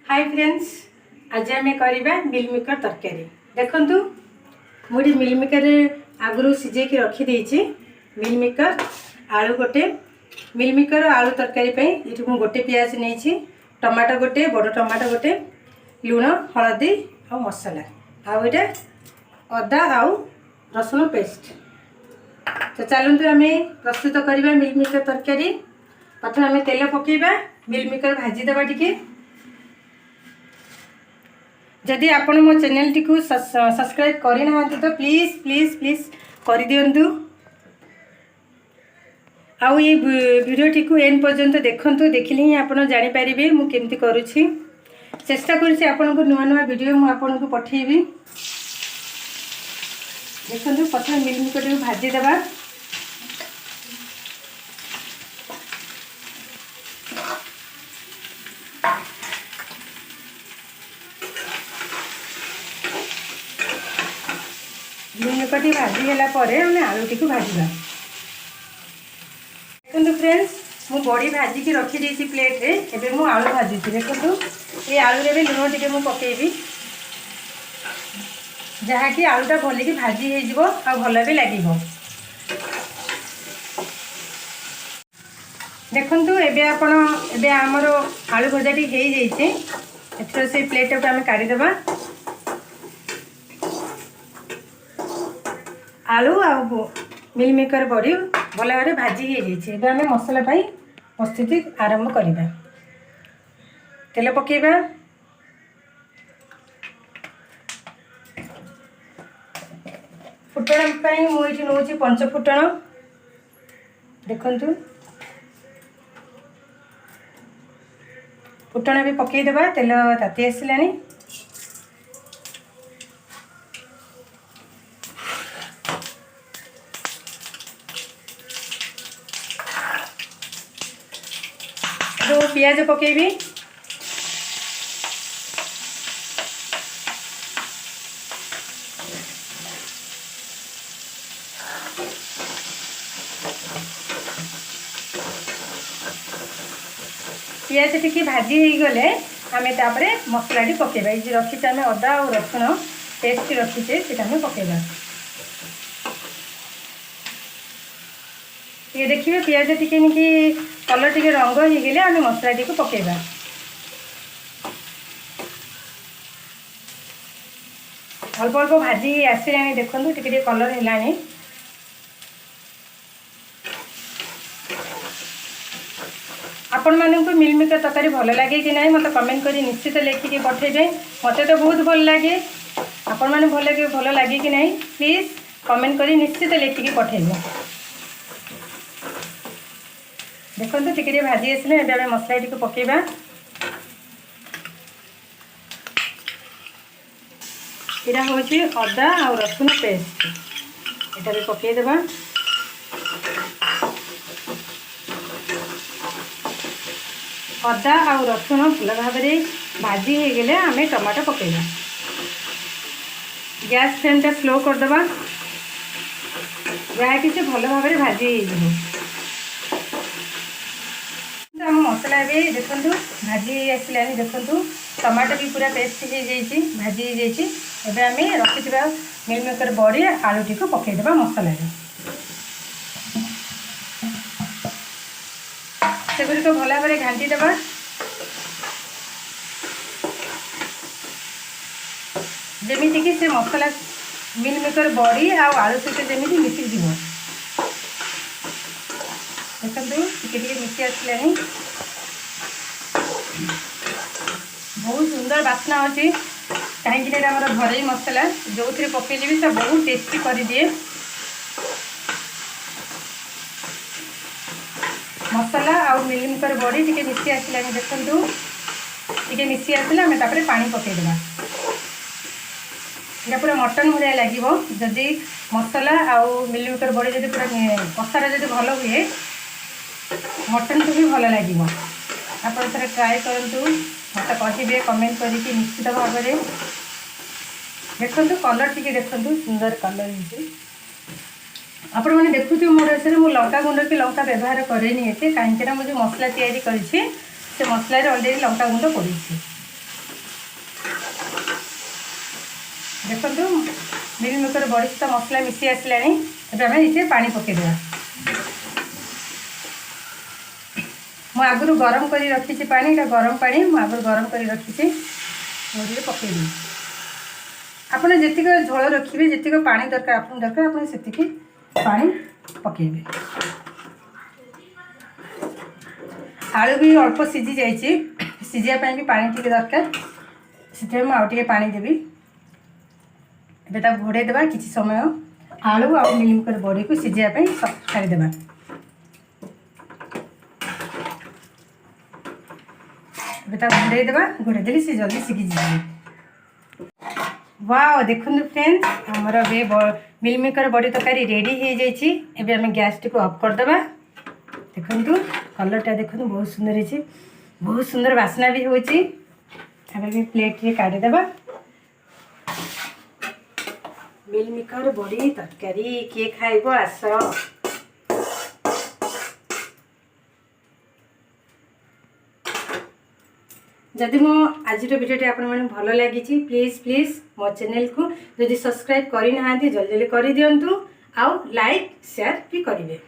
Hi friends, आज आम करवा मिल मेकर तरकारी। देखु मुझे मिल मेकर आगु सीझे रखीदे मिल मेकर आलू गोटे मिल मेकर आलू तरकारी ये गोटे पियाज नहीं टमाटो गोटे बड़ टमाटो गोटे लुण हलदी और मसला आउ ये अदा आउ रसुण पेस्ट। तो चलते आम प्रस्तुत करवा मिल मेकर तरकारी। प्रथम आम तेल पकेबा मिल मेकर भाजीदेवा टिके। जदि आपण मो चैनल टी को सब्सक्राइब करना तो प्लीज प्लीज प्लीज कर दिंतु। आउ ये वीडियो टी को एंड पर्यंत देखंतु, देखिले ही आपण जानि पारिबे मु केमती करूछि। चेष्टा करूछि आपण को नुआ नुआ वीडियो मु आपण को पठेबी। देखंतु प्रथम मिल मेकर को भाजी देबा। मिलमेकर भाजीगला आलू टी भाजवा। देखो फ्रेंड्स, मु बड़ी भाजिकी रखी प्लेट रे। एबे मु आलू भाजुची। देखो ये आलू रे लुण टिके मु पकेबी, जहाँकि आलूटा भलिकी भाजी हो भल भी लगे। देखु एबे आमर आलू भजाटी हो जाइए। एथर से प्लेट को आम काढ़ीदेवा। आलू आ मिल मेकर बड़ी भल भाव भाजी हो जाए। आम मसला प्रस्तुति आरंभ करवा। तेल पकेबा, फुटण मुझे नौ 5 फुटण। देखु फुटण भी पकईदेवा। तेल ताती आसला। पियाज पकेबी। पियाज टी भाजी हो गले आम तापर मसला टी पकेबा। ये रखीचे आम अदा और रसुण पेस्ट रखीचे से पकेबा। ये देखिए पियाज टिके कलर टिके रंग हो गले आम मसला टी पकेबा। अल्प अल्प भाजी आसला। देखो टिके कलर है। आपण मानक मिल मेकर तरकारी भल लगे कि नहीं मत कमेंट करी निश्चित लिखिकी पठेबे। मत तो बहुत भल लगे। आपण मैंने भल लगे कि नहीं प्लीज कमेंट करी निश्चित लिखिकी पठेबे। देखो टिके भाजी आसले। एबे मसला टी पकेबा। यहाँ हूँ अदा और रसुण पेस्ट। यहाँ भी पकईदेवा। अदा और रसुण भल भाव भाजी हो गले आम टमाटो पकेबा। गैस फ्लेम टा स्लो करदे जहाँकि से भल भाव भाजी हो। आम मसला भी देखु भाजी आसला। देखु टमाटो भी पूरा पेस्ट हो जाइए भाजी हो जाइए। एबे आम रखिथिबा मिल मेकर बड़ी आलू टी को पकईदेवा मसला सेगुड़ी भल भाव घाटी देवा। जमीक से मसला मिल मेकर बड़ी आलू सहित जमी मिसी जीव। देखो टिके मिसी आसला। बहुत सुंदर बास्ना अच्छी कहीं घर मसला जो थे पकईले भी सब बहुत टेस्टी कर दिए। मसला आउ मिल मेकर बड़ी टिके मिसी आसला। देखु टिके मिसी आसला आम तापर पानी पकईदेवा। यहाँ पूरा मटन भाया लगे जदि मसला आउ मिल मेकर बड़ी जब पूरा कषार जब भल हुए मटन को भी भल लगे। आप थे ट्राए करूँ मत कहे कमेंट करके निश्चित भाव में। देखो कलर टी देखो सुंदर कलर आपण मैंने देखुए मोर एसरे मु लंका गुंड कि लंका व्यवहार करेनि एते कहीं मुझे मसला तैयारी करिछि से मसला रे ऑलरेडी लंका गुंड पड़ी। देखो मिल मेकर बड़ी सहित मसला मिसी आसलानी एबे आम ये पानी पकईदेवा मु आगुरी गरम कर रखी पानी गरम पानी मु आगुरी गरम कर रखी मुझे पकईदी आप जी झोल रखिए जी पानी दरकार आप दरकार आप से पानी पकईबे आलू भी अल्प सीझी जाइए सीझापी भी पानी टी दरकार से मुझे पानी देवी एबे घोड़े देवा किसी समय आलू आ मिलमिकर बड़ी को सीझापी छाड़देवा घोड़े देवा घोड़े देली से जल्दी सीखी जाए। वाओ देखो फ्रेंड्स आमर बे मिलमिकर बड़ी तरकारी रेडी हो जाए। आम गैस टी ऑफ करदे देखु कलरटा देखो बहुत सुंदर है बहुत सुंदर बास्ना भी होची प्लेट रे काढ़ीदेवा मिलमिकर बड़ी तरकारी किए खाइब आस जदि मो आज भिडियोटी आप भल लगी प्लीज प्लीज मो चैनल को जदि सब्सक्राइब करना जल्दी जल्दी कर दिंतु आउ लाइक शेयर भी करेंगे।